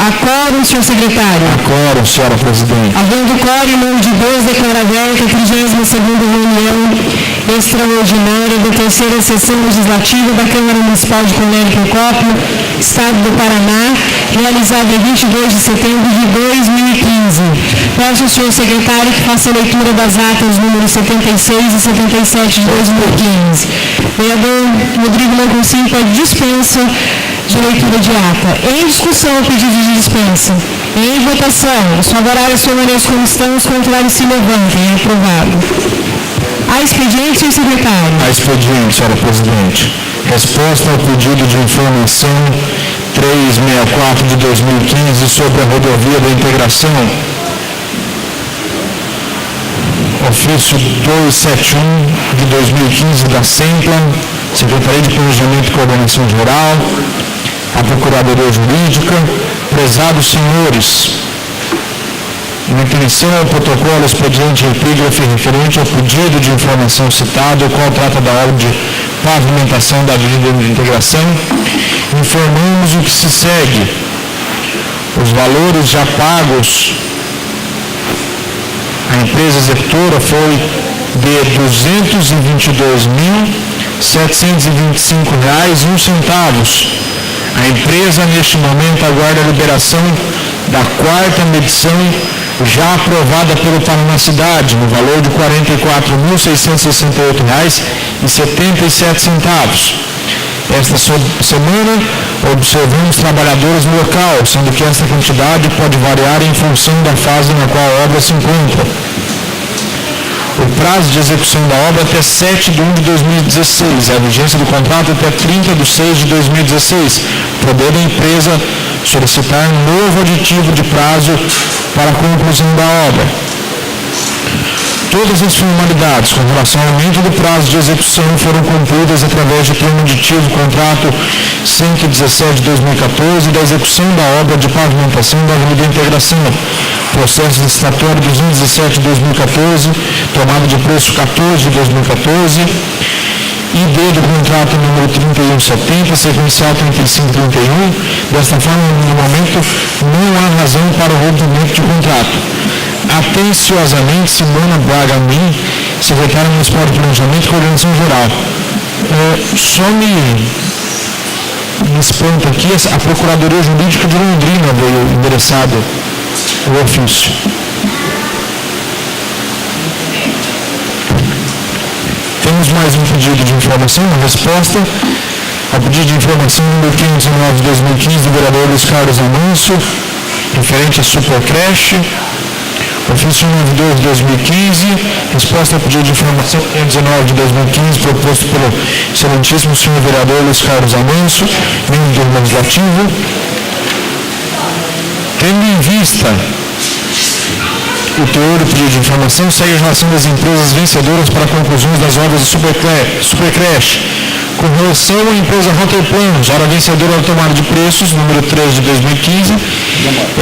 Há quórum, senhor secretário. Há quórum, senhora presidente. Havendo quórum, em nome de Deus, declaro aberta a 32ª reunião extraordinária da 3ª sessão legislativa da Câmara Municipal de Colégio Procópio, Estado do Paraná, realizada em 22 de setembro de 2015. Peço ao senhor secretário que faça a leitura das atas números 76 e 77 de 2015. Vereador Rodrigo Manconcinho pede dispensa de leitura de ata. Em discussão, o pedido de dispensa. Em votação, os favoráveis permaneçam como estão, os contrários se levantem. É aprovado. Há expediente, senhor secretário? Há expediente, senhora presidente. Resposta ao pedido de informação 364 de 2015 sobre a rodovia da integração. Ofício 271 de 2015 da SEMPLA, Secretaria de Planejamento e Coordenação Geral, a Procuradoria Jurídica. Prezados senhores, em atenção ao protocolo expediente epígrafe referente ao pedido de informação citado, o qual trata da obra de pavimentação da Avenida de Integração, informamos o que se segue. Os valores já pagos à empresa executora foi de R$ 222.725,01. A empresa, neste momento, aguarda a liberação da 4ª medição, já aprovada pelo Paraná Cidade, no valor de R$ 44.668,77. Esta semana, observamos trabalhadores no local, sendo que esta quantidade pode variar em função da fase na qual a obra se encontra. O prazo de execução da obra é até 7 de 1 de 2016, a vigência do contrato até 30 de 6 de 2016, podendo a empresa solicitar novo aditivo de prazo para a conclusão da obra. Todas as formalidades com relação ao aumento do prazo de execução foram cumpridas através de termo aditivo contrato 117 de 2014 da execução da obra de pavimentação da Avenida Integração, processo licitatório 217 de 2014, tomada de preço 14 de 2014, ID do contrato número 3170, sequencial 3531. Desta forma, no momento, não há razão para o rompimento de contrato. Atenciosamente, Simona Braga Amin, secretária municipal de Planejamento e Coordenação Geral. Só me espanta aqui, a Procuradoria Jurídica de Londrina veio endereçado o ofício. Temos mais um pedido de informação, uma resposta ao pedido de informação número 519 de 2015 do vereador Luiz Carlos Amâncio, referente à Supercreche. Ofício 92 de 2015, resposta ao pedido de informação 519 de 2015, proposto pelo excelentíssimo senhor vereador Luiz Carlos Amâncio, membro do Legislativo. Tendo em vista o teor do pedido de informação, segue a relação das empresas vencedoras para conclusões das obras da Supercreche. Com relação à empresa Rotter Planos, hora vencedora da tomada de preços, número 3 de 2015,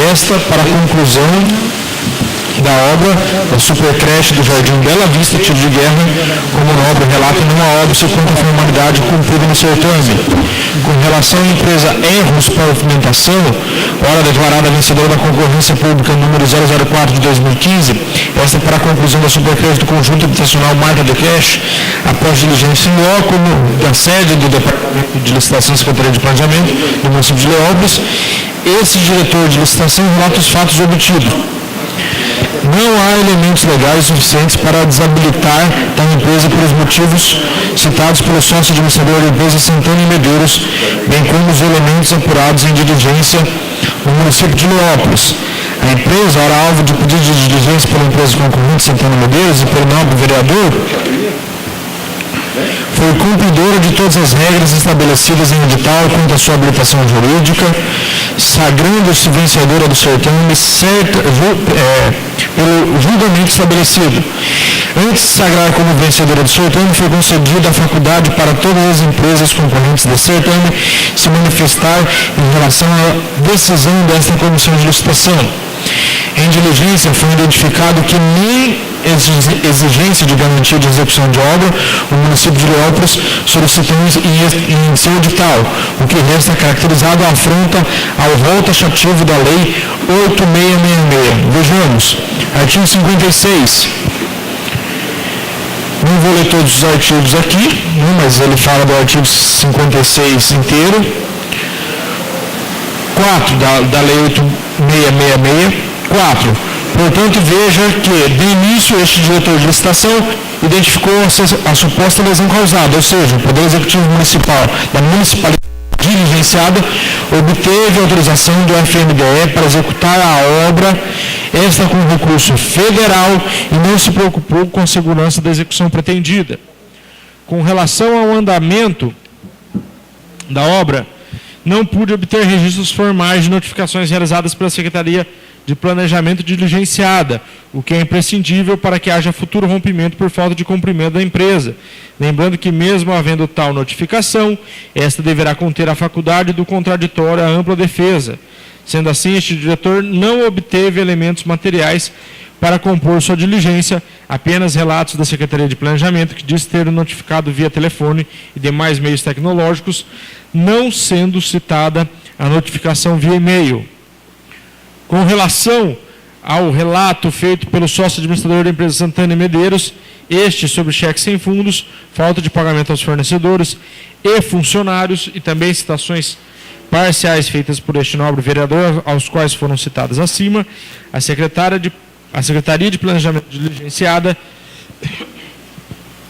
esta para a conclusão da obra da Supercreche do Jardim Bela Vista, Tiro de Guerra, como a obra relata numa obra segundo a formalidade cumprida no certame. Com relação à empresa Erros Pavimentação, hora declarada vencedora da concorrência pública número 004 de 2015, esta para a conclusão da Supercreche do conjunto habitacional Marca de Creche, após diligência em loco da sede do Departamento de Licitação e Secretaria de Planejamento do município de Leópolis, esse diretor de licitação relata os fatos obtidos. Não há elementos legais suficientes para desabilitar a empresa pelos motivos citados pelo sócio administrador da empresa Santana e Medeiros, bem como os elementos apurados em diligência no município de Leópolis. A empresa era alvo de pedido de diligência pela empresa concorrente Santana e Medeiros e pelo nobre vereador, foi cumpridora de todas as regras estabelecidas em edital quanto à sua habilitação jurídica, sagrando-se vencedora do certame pelo julgamento estabelecido. Antes de sagrar como vencedora do certame, foi concedida a faculdade para todas as empresas concorrentes desse certame se manifestar em relação à decisão desta comissão de licitação. Em diligência, foi identificado que nem exigência de garantia de execução de obra, o município de Heliópolis solicitou em seu edital, o que resta caracterizado a afronta ao rol taxativo da Lei 8666. Vejamos, artigo 56. Não vou ler todos os artigos aqui, mas ele fala do artigo 56 inteiro. 4 da Lei 8666. 4. Portanto, veja que, de início, este diretor de licitação identificou a suposta lesão causada, ou seja, o Poder Executivo Municipal da municipalidade diligenciada obteve autorização do FMDE para executar a obra, esta com recurso federal, e não se preocupou com a segurança da execução pretendida. Com relação ao andamento da obra, não pude obter registros formais de notificações realizadas pela Secretaria de Planejamento diligenciada, o que é imprescindível para que haja futuro rompimento por falta de cumprimento da empresa. Lembrando que, mesmo havendo tal notificação, esta deverá conter a faculdade do contraditório à ampla defesa. Sendo assim, este diretor não obteve elementos materiais para compor sua diligência, apenas relatos da Secretaria de Planejamento, que diz ter notificado via telefone e demais meios tecnológicos, não sendo citada a notificação via e-mail. Com relação ao relato feito pelo sócio administrador da empresa Santana e Medeiros, este sobre cheques sem fundos, falta de pagamento aos fornecedores e funcionários, e também citações parciais feitas por este nobre vereador, aos quais foram citadas acima, a Secretaria de Planejamento diligenciada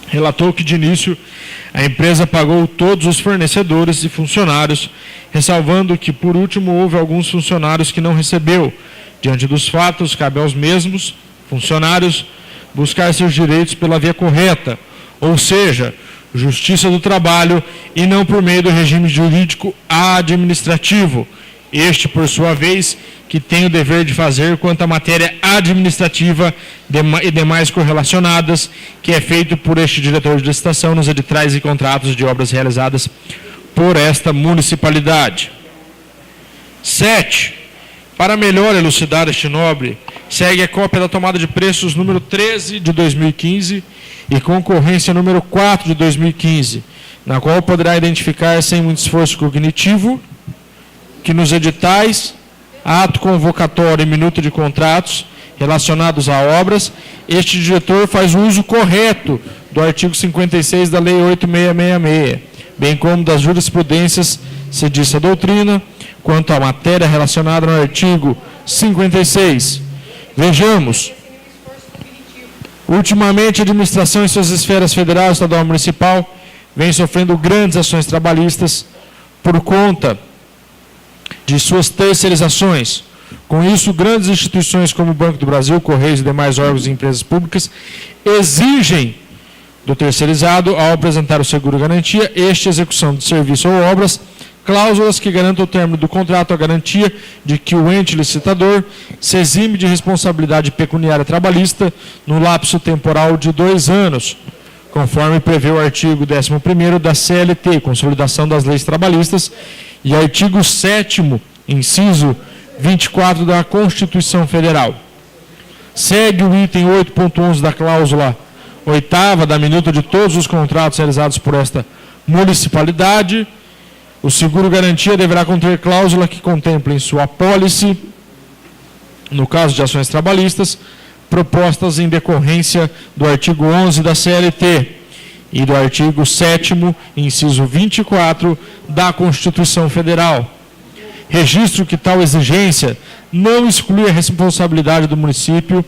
relatou que, de início, a empresa pagou todos os fornecedores e funcionários, ressalvando que, por último, houve alguns funcionários que não recebeu. Diante dos fatos, cabe aos mesmos funcionários buscar seus direitos pela via correta, ou seja, Justiça do Trabalho, e não por meio do regime jurídico administrativo. Este, por sua vez, que tem o dever de fazer quanto à matéria administrativa e demais correlacionadas, que é feito por este diretor de licitação nos editais e contratos de obras realizadas por esta municipalidade. 7. Para melhor elucidar este nobre, segue a cópia da tomada de preços número 13 de 2015 e concorrência número 4 de 2015, na qual poderá identificar, sem muito esforço cognitivo, que nos editais, ato convocatório e minuta de contratos relacionados a obras, este diretor faz o uso correto do artigo 56 da Lei 8666, bem como das jurisprudências sedissa doutrina, quanto à matéria relacionada no artigo 56. Vejamos. Ultimamente, a administração em suas esferas federal, estadual e municipal vem sofrendo grandes ações trabalhistas por conta de suas terceirizações. Com isso, grandes instituições como o Banco do Brasil, Correios e demais órgãos e empresas públicas exigem do terceirizado, ao apresentar o seguro-garantia, execução de serviço ou obras, cláusulas que garantam o término do contrato, a garantia de que o ente licitador se exime de responsabilidade pecuniária trabalhista no lapso temporal de 2 anos, conforme prevê o artigo 11º da CLT, Consolidação das Leis Trabalhistas, e artigo 7º, inciso 24 da Constituição Federal. Segue o item 8.11 da cláusula 8ª da minuta de todos os contratos realizados por esta municipalidade. O seguro-garantia deverá conter cláusula que contemple em sua apólice, no caso de ações trabalhistas, propostas em decorrência do artigo 11 da CLT e do artigo 7º, inciso 24 da Constituição Federal. Registro que tal exigência não exclui a responsabilidade do município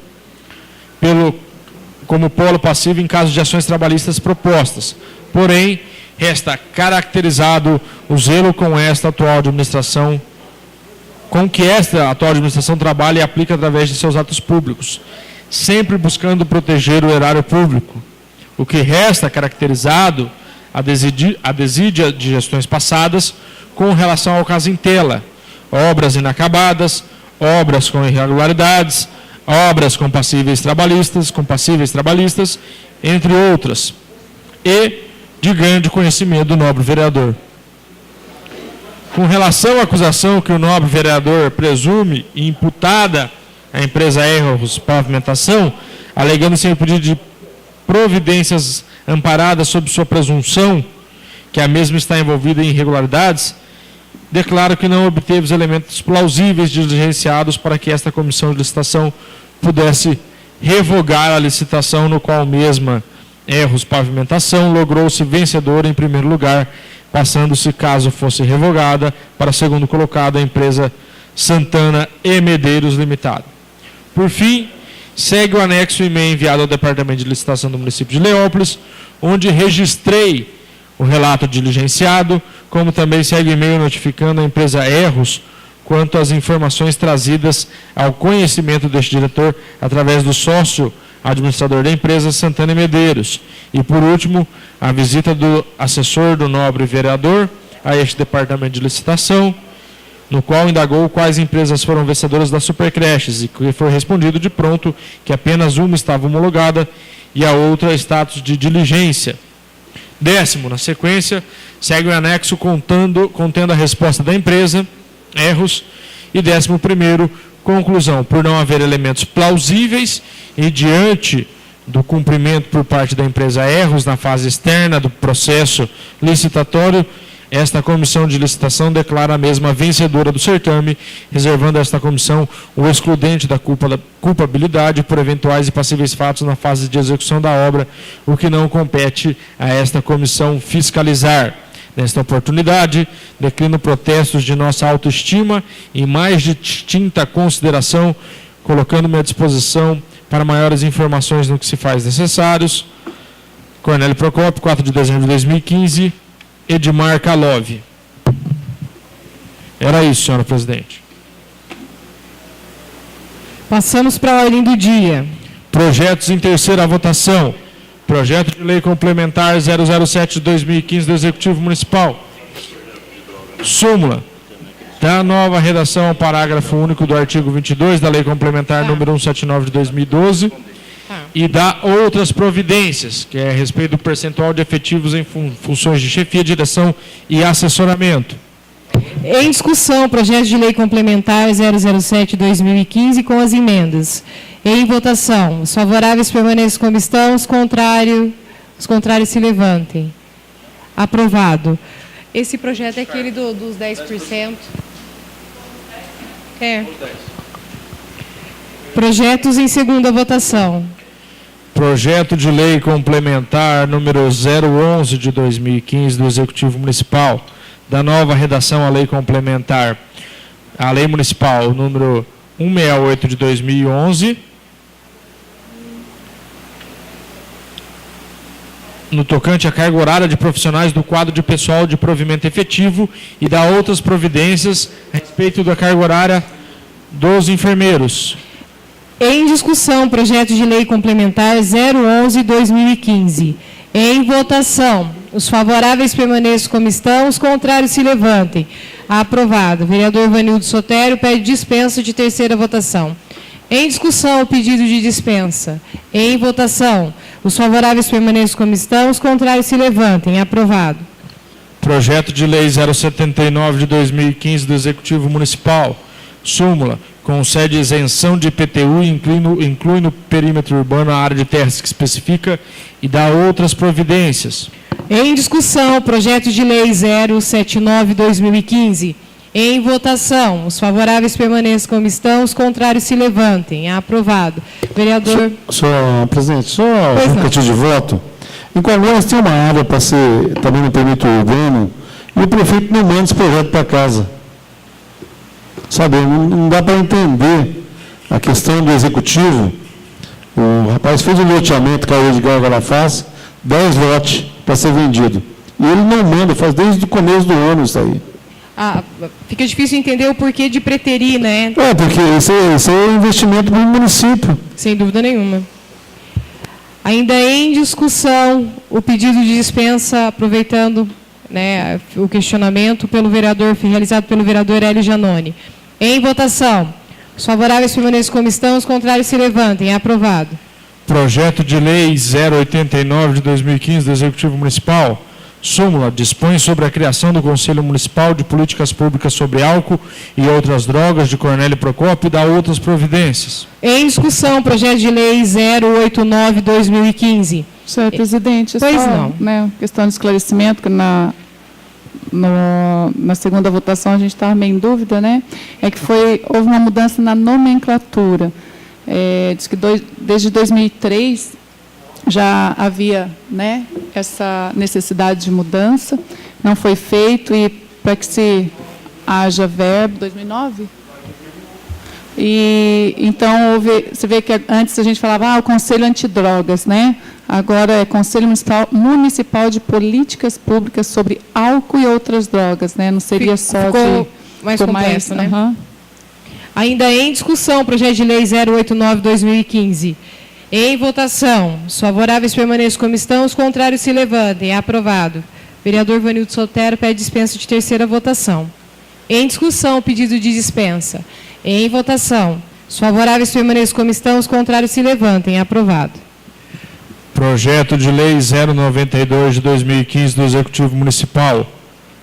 como polo passivo em caso de ações trabalhistas propostas. Porém, resta caracterizado o zelo com que esta atual administração trabalha e aplica através de seus atos públicos, sempre buscando proteger o erário público. O que resta caracterizado a desídia de gestões passadas com relação ao caso Intela, obras inacabadas, obras com irregularidades, obras com passíveis trabalhistas, entre outras, e de grande conhecimento do nobre vereador. Com relação à acusação que o nobre vereador presume imputada à empresa Erros Pavimentação, alegando-se o pedido de providências amparadas sob sua presunção, que a mesma está envolvida em irregularidades, declaro que não obteve os elementos plausíveis diligenciados para que esta comissão de licitação pudesse revogar a licitação, no qual mesma Erros Pavimentação logrou-se vencedora em primeiro lugar, passando-se, caso fosse revogada, para segundo colocado a empresa Santana e Medeiros Limitada. Por fim, segue o anexo e-mail enviado ao Departamento de Licitação do município de Leópolis, onde registrei o relato diligenciado, como também segue o e-mail notificando a empresa Erros quanto às informações trazidas ao conhecimento deste diretor através do sócio administrador da empresa Santana e Medeiros. E, por último, a visita do assessor do nobre vereador a este departamento de licitação, no qual indagou quais empresas foram vencedoras das supercreches e que foi respondido de pronto que apenas uma estava homologada e a outra status de diligência. 10º, na sequência, segue o anexo contendo a resposta da empresa, Erros, e 11º, conclusão, por não haver elementos plausíveis e diante do cumprimento por parte da empresa Erros na fase externa do processo licitatório, esta comissão de licitação declara a mesma vencedora do certame, reservando a esta comissão o excludente da culpabilidade por eventuais e passíveis fatos na fase de execução da obra, o que não compete a esta comissão fiscalizar. Nesta oportunidade, declino protestos de nossa autoestima e mais distinta consideração, colocando-me à disposição para maiores informações no que se faz necessários. Cornélio Procópio, 4 de dezembro de 2015, Edmar Kalov. Era isso, senhora presidente. Passamos para a ordem do dia. Projetos em terceira votação. Projeto de Lei Complementar 007 de 2015 do Executivo Municipal. Súmula. Da nova redação ao parágrafo único do artigo 22 da Lei Complementar número 179 de 2012 e da outras providências, que é a respeito do percentual de efetivos em funções de chefia, direção e assessoramento. Em discussão, projeto de lei complementar 007 de 2015 com as emendas. Em votação, os favoráveis permaneçam como estão, os contrários se levantem. Aprovado. Esse projeto é aquele dos 10%. É. Projetos em segunda votação. Projeto de Lei Complementar número 011 de 2015 do Executivo Municipal, da nova redação à Lei Complementar, a Lei Municipal número 168 de 2011, no tocante à carga horária de profissionais do quadro de pessoal de provimento efetivo e da outras providências a respeito da carga horária dos enfermeiros. Em discussão, projeto de lei complementar 011 de 2015. Em votação, os favoráveis permaneçam como estão, os contrários se levantem. Aprovado. Vereador Vanildo Sotero pede dispensa de terceira votação. Em discussão, o pedido de dispensa. Em votação, os favoráveis permaneçam como estão, os contrários se levantem. Aprovado. Projeto de Lei 079 de 2015 do Executivo Municipal. Súmula. Concede isenção de IPTU e inclui no perímetro urbano a área de terras que especifica e dá outras providências. Em discussão, projeto de lei 079 de 2015. Em votação, os favoráveis permaneçam como estão, os contrários se levantem. Aprovado. Vereador... Senhor presidente, só um pedido de voto. Em Congonhas tem uma área para ser também no perímetro urbano e o prefeito não manda esse projeto para casa. Sabe, não dá para entender a questão do executivo. O rapaz fez um loteamento, caiu de Gávea faz 10 lotes para ser vendido. E ele não manda, faz desde o começo do ano isso aí. Fica difícil entender o porquê de preterir, né? Porque esse é investimento para o município. Sem dúvida nenhuma. Ainda em discussão, o pedido de dispensa, aproveitando, né, o questionamento realizado pelo vereador Hélio Giannone. Em votação, os favoráveis permaneçam como estão, os contrários se levantem. Aprovado. Projeto de Lei 089 de 2015 do Executivo Municipal. Súmula. Dispõe sobre a criação do Conselho Municipal de Políticas Públicas sobre Álcool e Outras Drogas de Cornélio Procópio e dá outras providências. Em discussão, projeto de lei 089/2015. Senhor presidente, Pois só, não. né, questão de esclarecimento, que na segunda votação a gente estava meio em dúvida, né? É que houve uma mudança na nomenclatura. Diz que desde 2003 já havia, né, essa necessidade de mudança, não foi feito, e para que se haja verbo, 2009? E então você vê que antes a gente falava o Conselho Antidrogas, né? Agora é Conselho Municipal de Políticas Públicas sobre Álcool e Outras Drogas, né? Não seria só ficou mais completo, né? Ainda em discussão, projeto de lei 089/2015. Em votação, os favoráveis permaneçam como estão, os contrários se levantem. É aprovado. Vereador Vanildo Sotero pede dispensa de terceira votação. Em discussão, pedido de dispensa. Em votação, os favoráveis permaneçam como estão, os contrários se levantem. É aprovado. Projeto de lei 092/2015 do Executivo Municipal.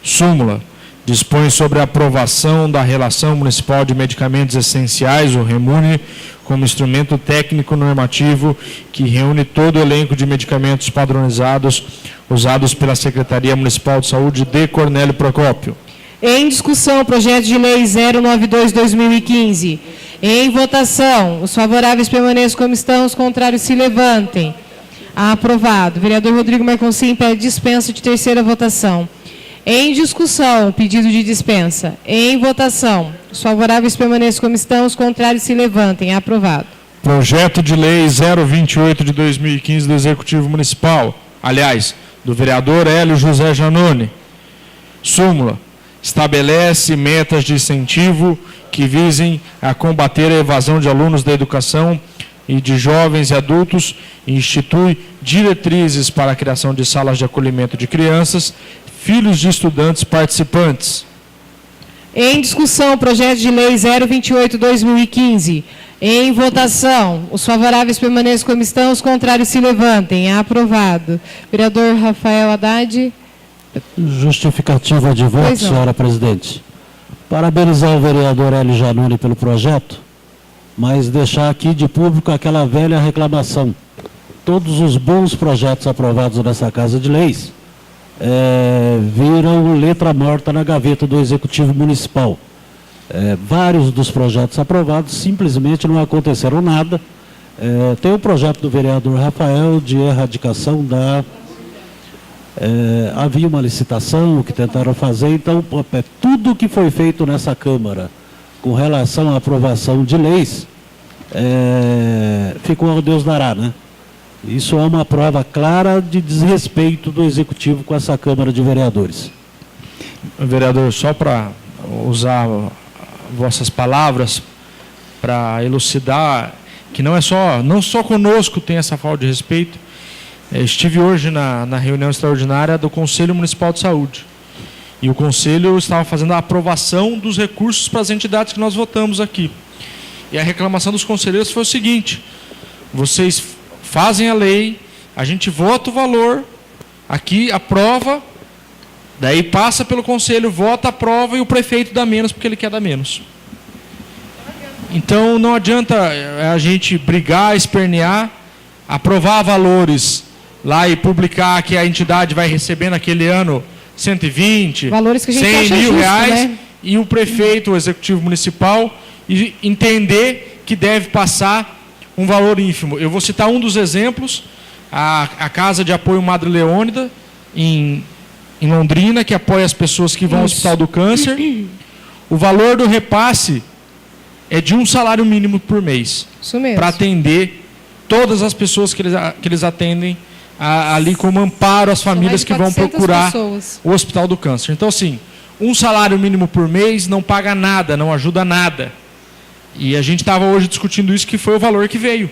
Súmula. Dispõe sobre a aprovação da Relação Municipal de Medicamentos Essenciais, o REMUNE, como instrumento técnico normativo que reúne todo o elenco de medicamentos padronizados usados pela Secretaria Municipal de Saúde de Cornélio Procópio. Em discussão, projeto de lei 092/2015. Em votação, os favoráveis permaneçam como estão, os contrários se levantem. Aprovado. Vereador Rodrigo Marconsim pede dispensa de terceira votação. Em discussão, pedido de dispensa. Em votação, os favoráveis permaneçam como estão, os contrários se levantem. Aprovado. Projeto de lei 028/2015 do Executivo Municipal, aliás, do vereador Hélio José Janone. Súmula. Estabelece metas de incentivo que visem a combater a evasão de alunos da educação e de jovens e adultos e institui diretrizes para a criação de salas de acolhimento de crianças, filhos de estudantes participantes. Em discussão, projeto de lei 028/2015. Em votação, os favoráveis permaneçam como estão, os contrários se levantem. É aprovado. Vereador Rafael Haddad. Justificativa de voto, senhora presidente. Parabenizar o vereador Hélio Janone pelo projeto, mas deixar aqui de público aquela velha reclamação. Todos os bons projetos aprovados nessa Casa de Leis viram letra morta na gaveta do Executivo Municipal. Vários dos projetos aprovados simplesmente não aconteceram nada. Tem o projeto do vereador Rafael de erradicação havia uma licitação que tentaram fazer, então tudo que foi feito nessa Câmara com relação à aprovação de leis ficou ao Deus dará, né? Isso é uma prova clara de desrespeito do Executivo com essa Câmara de Vereadores. Vereador, só para usar vossas palavras para elucidar que não só conosco tem essa falta de respeito. Estive hoje na reunião extraordinária do Conselho Municipal de Saúde. E o Conselho estava fazendo a aprovação dos recursos para as entidades que nós votamos aqui. E a reclamação dos conselheiros foi o seguinte: vocês fazem a lei, a gente vota o valor, aqui aprova, daí passa pelo Conselho, vota, aprova e o prefeito dá menos porque ele quer dar menos. Então não adianta a gente brigar, espernear, aprovar valores lá e publicar que a entidade vai receber naquele ano 120, valores que a gente 100 acha mil justo, reais, né? E o prefeito, o executivo municipal, entender que deve passar um valor ínfimo. Eu vou citar um dos exemplos, a Casa de Apoio Madre Leônida, em Londrina, que apoia as pessoas que vão ao Hospital do Câncer. O valor do repasse é de um salário mínimo por mês. Isso mesmo. Para atender todas as pessoas que eles atendem ali como amparo às famílias que vão procurar o Hospital do Câncer. Então, assim, um salário mínimo por mês não paga nada, não ajuda nada. E a gente estava hoje discutindo isso, que foi o valor que veio.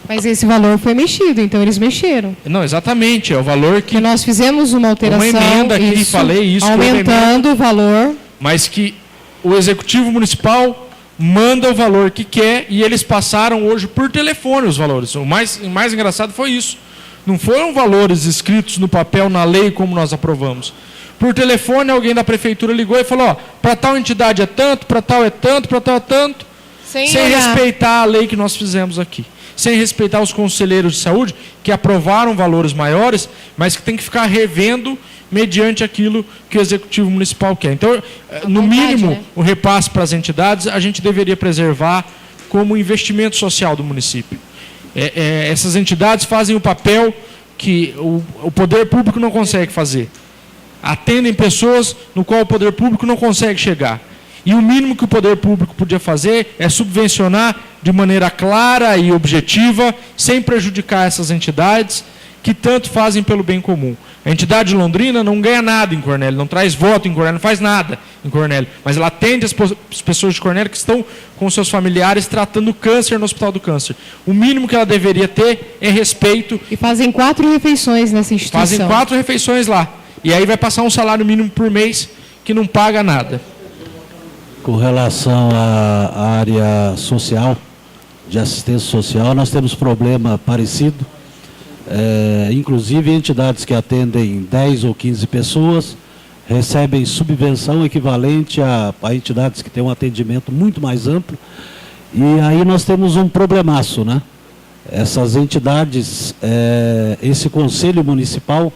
Mas esse valor foi mexido, então eles mexeram. Não, exatamente, é o valor que... Porque nós fizemos uma alteração, uma emenda aqui, falei isso, aumentando o valor. Mas que o Executivo Municipal manda o valor que quer e eles passaram hoje por telefone os valores. O mais engraçado foi isso. Não foram valores escritos no papel, na lei, como nós aprovamos. Por telefone, alguém da prefeitura ligou e falou, para tal entidade é tanto, para tal é tanto, para tal é tanto, sem respeitar a lei que nós fizemos aqui. Sem respeitar os conselheiros de saúde, que aprovaram valores maiores, mas que tem que ficar revendo mediante aquilo que o Executivo Municipal quer. Então, no mínimo, o repasse para as entidades, a gente deveria preservar como investimento social do município. Essas entidades fazem o papel que o poder público não consegue fazer. Atendem pessoas no qual o poder público não consegue chegar. E o mínimo que o poder público podia fazer é subvencionar de maneira clara e objetiva, sem prejudicar essas entidades que tanto fazem pelo bem comum. A entidade de Londrina não ganha nada em Cornélio, não traz voto em Cornélio, não faz nada em Cornélio, mas ela atende as pessoas de Cornélio que estão com seus familiares tratando câncer no Hospital do Câncer. O mínimo que ela deveria ter é respeito. E fazem 4 refeições nessa instituição. Fazem 4 refeições lá. E aí vai passar um salário mínimo por mês que não paga nada. Com relação à área social, de assistência social, nós temos problema parecido. Inclusive, entidades que atendem 10 ou 15 pessoas recebem subvenção equivalente a entidades que têm um atendimento muito mais amplo. E aí nós temos um problemaço, né? Essas entidades, esse Conselho Municipal,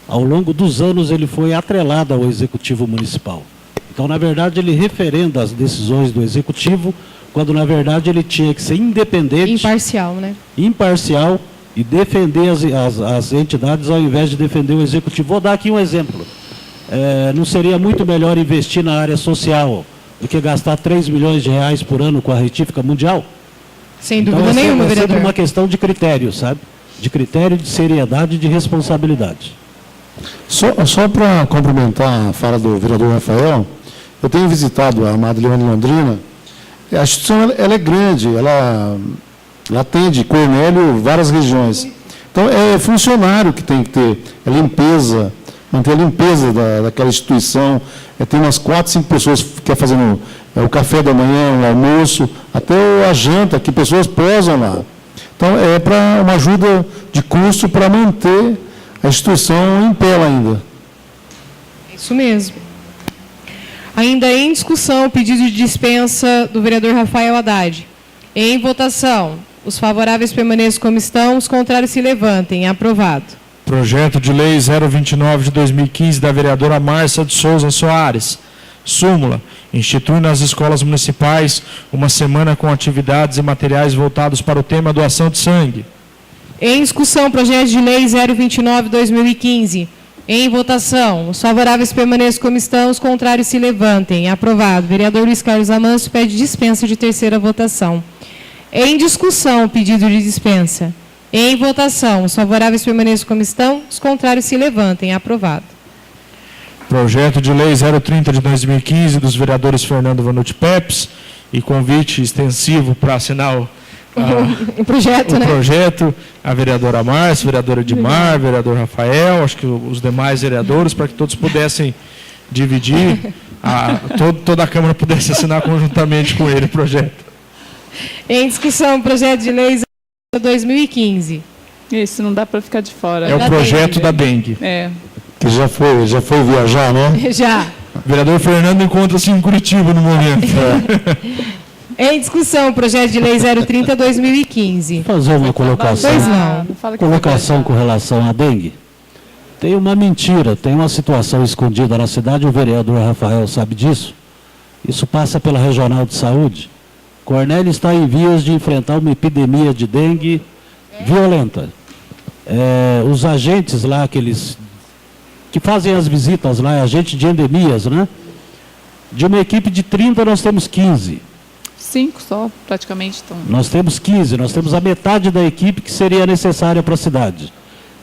ao longo dos anos, ele foi atrelado ao Executivo Municipal. Então, na verdade, ele referenda as decisões do Executivo, quando, na verdade, ele tinha que ser independente. Imparcial, né? Imparcial e defender as entidades ao invés de defender o Executivo. Vou dar aqui um exemplo. Não seria muito melhor investir na área social do que gastar 3 milhões de reais por ano com a retífica mundial? Sem dúvida nenhuma, vereador. É sempre uma questão de critério, sabe? De critério, de seriedade e de responsabilidade. Só para complementar a fala do vereador Rafael, eu tenho visitado a Amado Leão de Londrina. A instituição ela é grande, ela atende Cornélio, várias regiões. Então, é funcionário que tem que ter limpeza, manter a limpeza daquela instituição. Tem umas 4, 5 pessoas que querem fazer o café da manhã, o almoço, até a janta, que pessoas posam lá. Então, é para uma ajuda de custo para manter a instituição em pé ainda. Isso mesmo. Ainda em discussão o pedido de dispensa do vereador Rafael Haddad. Em votação, os favoráveis permaneçam como estão, os contrários se levantem. Aprovado. Projeto de Lei 029 de 2015 da vereadora Márcia de Souza Soares. Súmula. Institui nas escolas municipais uma semana com atividades e materiais voltados para o tema doação de sangue. Em discussão, projeto de lei 029 de 2015. Em votação, os favoráveis permaneçam como estão, os contrários se levantem. Aprovado. Vereador Luiz Carlos Amâncio pede dispensa de terceira votação. Em discussão, o pedido de dispensa. Em votação, os favoráveis permaneçam como estão, os contrários se levantem. Aprovado. Projeto de Lei 030 de 2015 dos vereadores Fernando Vanucci Pepes e convite extensivo para assinar o projeto, a vereadora Márcia, a vereadora Edmar, vereador Rafael, acho que os demais vereadores, para que todos pudessem dividir, toda a Câmara pudesse assinar conjuntamente com ele o projeto. Em discussão, projeto de lei 2015. Isso, não dá para ficar de fora. É o projeto da dengue. Que já foi viajar, né? Já. O vereador Fernando encontra-se em Curitiba no momento. Em discussão, projeto de lei 030/2015. Fazer uma colocação. Pois não. Colocação com relação à dengue. Tem uma mentira, tem uma situação escondida na cidade, o vereador Rafael sabe disso. Isso passa pela Regional de Saúde. Cornélio está em vias de enfrentar uma epidemia de dengue violenta. Os agentes lá, aqueles que fazem as visitas lá, agente de endemias, né? De uma equipe de 30, nós temos 15. 5 só, praticamente. Então. Nós temos 15, nós temos a metade da equipe que seria necessária para a cidade.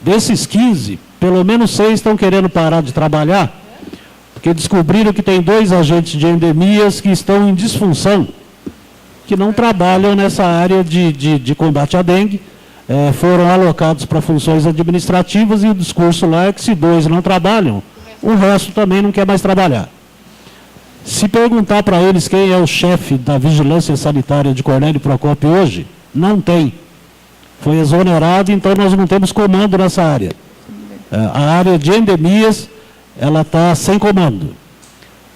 Desses 15, pelo menos 6 estão querendo parar de trabalhar, porque descobriram que tem 2 agentes de endemias que estão em disfunção, que não trabalham nessa área de combate à dengue, foram alocados para funções administrativas e o discurso lá é que se 2 não trabalham, o resto também não quer mais trabalhar. Se perguntar para eles quem é o chefe da vigilância sanitária de Cornélio Procópio hoje, não tem. foi exonerado, então nós não temos comando nessa área. A área de endemias, ela está sem comando.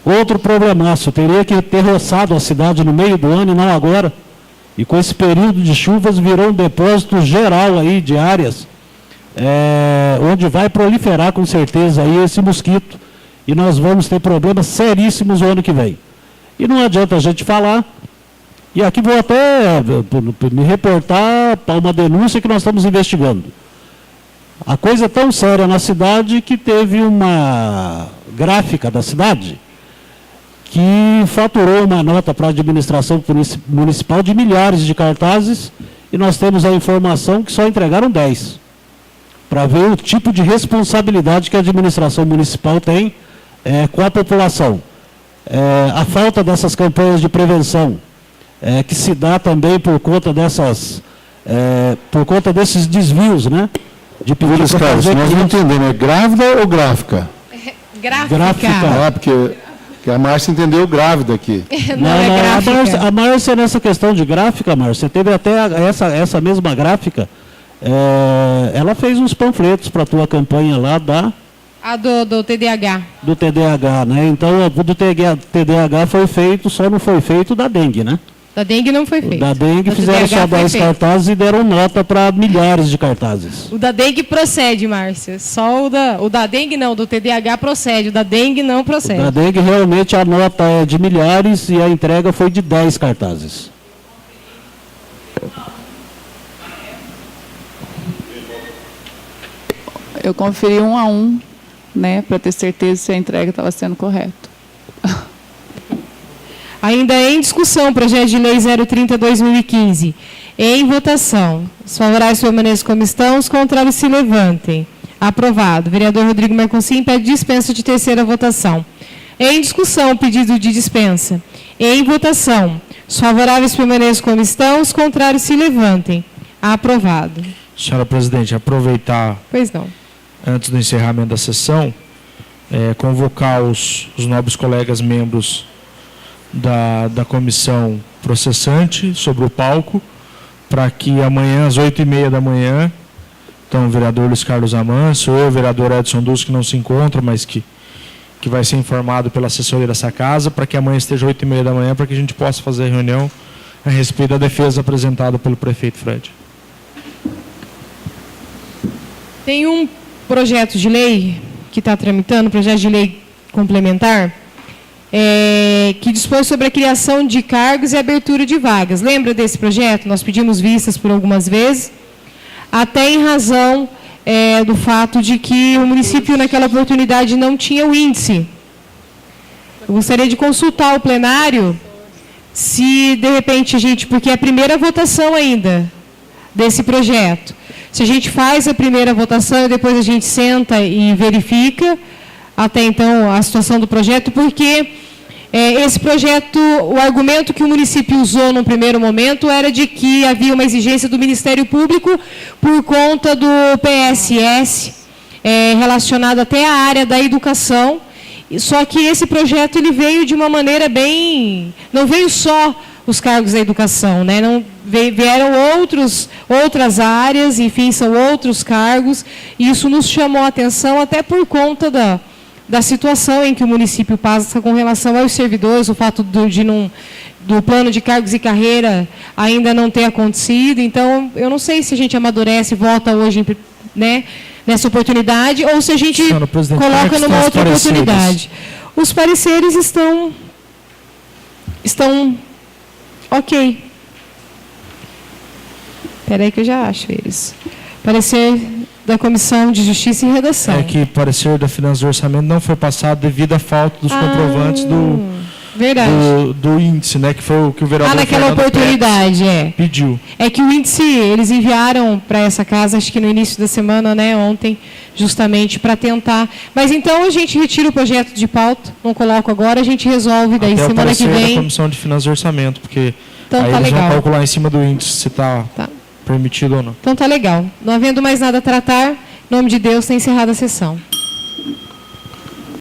Outro problemaço, teria que ter roçado a cidade no meio do ano e não agora. E com esse período de chuvas virou um depósito geral aí de áreas, onde vai proliferar com certeza aí esse mosquito. E nós vamos ter problemas seríssimos o ano que vem. E não adianta a gente falar, e aqui vou até me reportar para uma denúncia que nós estamos investigando. A coisa é tão séria na cidade que teve uma gráfica da cidade que faturou uma nota para a administração municipal de milhares de cartazes e nós temos a informação que só entregaram 10. Para ver o tipo de responsabilidade que a administração municipal tem com a população. A falta dessas campanhas de prevenção, que se dá também por conta desses desvios, né? De pedir para fazer. Nós não entendemos, é grávida ou gráfica? Gráfica. Porque a Márcia entendeu grávida aqui. Não, é gráfica. A Márcia, nessa questão de gráfica, Márcia, teve até essa mesma gráfica, ela fez uns panfletos para a tua campanha lá A do TDAH. do TDAH, né? Então, o do TDAH foi feito, só não foi feito da dengue, né? Da dengue não foi feito. Da dengue O fizeram TDAH só 10 foi feito. cartazes e deram nota para milhares de cartazes. O da dengue procede, Márcia. Só o da dengue não, do TDAH procede. O da dengue não procede. Da dengue, realmente, a nota é de milhares e a entrega foi de 10 cartazes. Eu conferi 1 a 1, né, para ter certeza se a entrega estava sendo correta. Ainda em discussão, projeto de lei 030/2015. Em votação. Os favoráveis permaneçam como estão, os contrários se levantem. Aprovado. Vereador Rodrigo Marconsim pede dispensa de terceira votação. Em discussão, pedido de dispensa. Em votação. Os favoráveis permaneçam como estão, os contrários se levantem. Aprovado. Senhora presidente, aproveitar, Pois não. antes do encerramento da sessão, convocar os nobres colegas membros da comissão processante sobre o palco, para que amanhã, às 8h30 da manhã, então o vereador Luiz Carlos Amâncio, ou o vereador Edson Dulce, que não se encontra, mas que vai ser informado pela assessoria dessa casa, para que amanhã esteja 8h30 da manhã, para que a gente possa fazer a reunião a respeito da defesa apresentada pelo prefeito Fred. Tem um projeto de lei que está tramitando, projeto de lei complementar, que dispõe sobre a criação de cargos e abertura de vagas. Lembra desse projeto? Nós pedimos vistas por algumas vezes, até em razão do fato de que o município, naquela oportunidade, não tinha o índice. Eu gostaria de consultar o plenário se, de repente, porque é a primeira votação ainda desse projeto. Se a gente faz a primeira votação e depois a gente senta e verifica, até então, a situação do projeto, porque esse projeto, o argumento que o município usou no primeiro momento era de que havia uma exigência do Ministério Público por conta do PSS, relacionado até à área da educação, só que esse projeto ele veio de uma maneira bem... Não veio só os cargos da educação, né? Não, vieram outras áreas, enfim, são outros cargos, e isso nos chamou a atenção até por conta da situação em que o município passa com relação aos servidores, o fato do plano de cargos e carreira ainda não ter acontecido. Então, eu não sei se a gente amadurece e vota hoje, né, nessa oportunidade, ou se a gente coloca numa outra oportunidade. Os pareceres estão ok. Espera aí que eu já acho eles. Parecer da Comissão de Justiça e Redação. É que parecer da Finanças do Orçamento não foi passado devido à falta dos comprovantes do índice, né? Que foi o que o vereador naquela oportunidade, pediu. É que o índice, eles enviaram para essa casa, acho que no início da semana, né? Ontem, justamente para tentar. Mas então a gente retira o projeto de pauta, não coloco agora, a gente resolve daí até semana que vem. Da Comissão de Finanças do Orçamento, porque então, aí tá eles legal. vão calcular em cima do índice se está permitido ou não. Então tá legal. Não havendo mais nada a tratar, em nome de Deus, está encerrada a sessão.